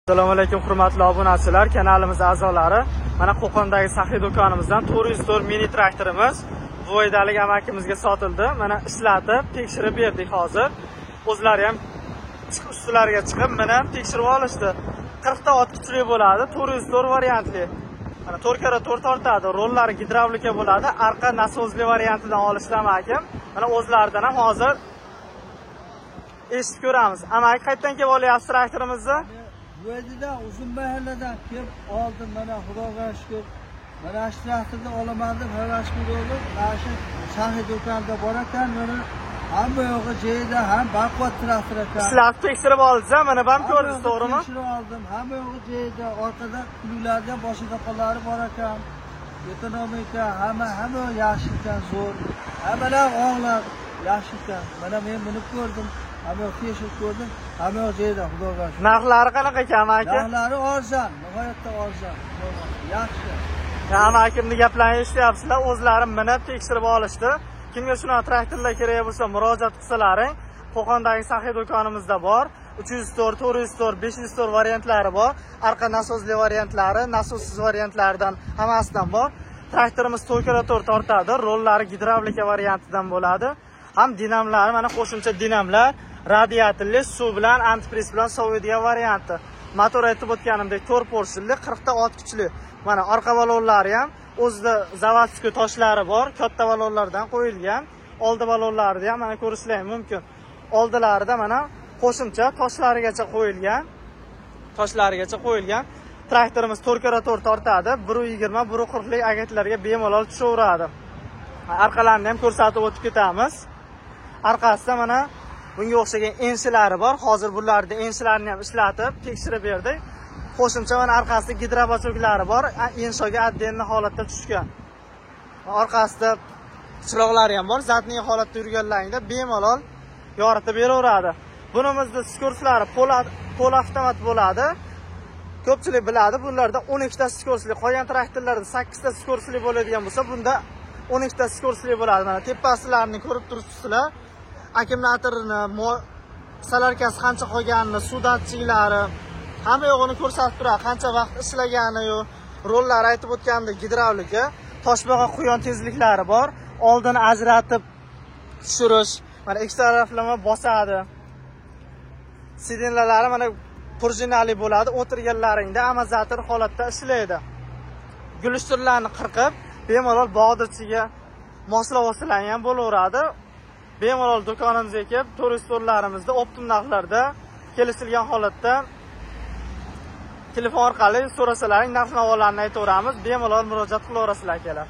Assalomu alaykum hurmatli obunachilar, kanalimiz a'zolari. Mana Qo'qondagi saxiy do'konimizdan 404 mini traktorimiz Voydalik amakimizga sotildi. Mana ishlatib, tekshirib berdik hozir. O'zlari ham ustilariga chiqib, mana tekshirib olishdi. 40 ta ot kuchli bo'ladi, 404 variantli. Mana 4x4 tortadi, rollari gidravlika bo'ladi. Arqa nasosli variantidan olishdi amakim. Mana o'zlaridan ham hozir eshitib ko'ramiz. Amaki qayerdan kelib olyapsiz traktorimizni? Voydadan uzun mahalladan kelib oldim, mana Xudoga shukr. Mana shu traktorni olaman deb havas qildim. Mana shu saxiy do'konda bor ekan, mana hamma yo'g'i joyida ham baquvvat traktor ekan. Sizlar tekshirib oldingiz, mana ham ko'rdingiz, to'g'rimi? Tekshirib oldim. Hamma yo'g'i joyida, orqada kullardan boshqa qo'llari bor ekan. Ekonomika hamma yaxshi ekan, zo'r. Hammalar o'g'lar yaxshi ekan. Mana men buni ko'rdim. Hamma tekshirib ko'rdim. Hamma joyida, Xudoga shukr. Narxlari qanaqa ekan amaki? Narxlari arzon, nihoyatda arzon. Yaxshi. Amakimni gaplarini eshityapsizlar, o'zlari minib tekshirib olishdi. Kimga shunaqa traktorlar kerak bo'lsa, murojaat qilsalaring. Qo'qondagi saxiy do'konimizda bor. 304, 404, 504 variantlari bor. Arqa nasosli variantlari, nasossiz variantlaridan hammasidan bor. Traktorimiz 4x4 tortadi, rollari gidravlika variantidan bo'ladi. Ham dinamlari, mana qo'shimcha dinamlar, radiatorli, suv bilan, antifriz bilan soviydigan varianti. Motor aytib o'tganimdek 4 porsilli, 40 ta ot kuchli. Mana orqa balonlari ham o'zida zavodskiy toshlari bor, katta balonlardan qo'yilgan. Oldi balonlarida ham mana ko'rishlaring mumkin. Oldilarida mana qo'shimcha toshlarigacha qo'yilgan. Traktorimiz 4x4 tortadi, 120, 140 lik agatlarga bemalol tushaveradi. Arqalarini ham ko'rsatib o'tib ketamiz. Arqasida mana bunga o'xshagan enshilari bor. Hozir bularni enshilarini ham ishlatib, tekshirib berdik. Qo'shimcha mana orqasida gidrobachoklari bor, enshoga addenli holatda tushgan. Orqasida chiroqlari ham bor, zatniy holatda yurganlaringda bemalol yoritib beraveradi. Bunimizda skorslari pol avtomat bo'ladi. Ko'pchilik biladi, bularda 12 ta skorsli, qolgan traktorlarda 8 ta skorsli bo'ladigan bo'lsa, bunda 12 ta skorsli bo'ladi. Mana tepasilarini ko'rib turibsizlar. Akkumulyatorni, salarkasi qancha qolganini, suv datchiklari hamma yo'g'ini ko'rsatib turadi, qancha vaqt ishlagani, rollari aytib o'tgandek gidravlika, toshbaqa quyon tezliklari bor, oldini ajratib tushirish, mana ikki taraflama bosadi. Sidinlalari mana prujinali bo'ladi, o'tirganlaringda amortizator holatda ishlaydi. Gulishtirlarni qirqib, bemalol bog'dirchiga moslab olsalar ham bo'laveradi. Bemalol do'konimizga kelib, 404larimizda optim narxlarda kelishilgan holatda telefon orqali so'rasalaring, narx-navolarni aytaveramiz, bemalol murojaat qilaverasizlar akalar.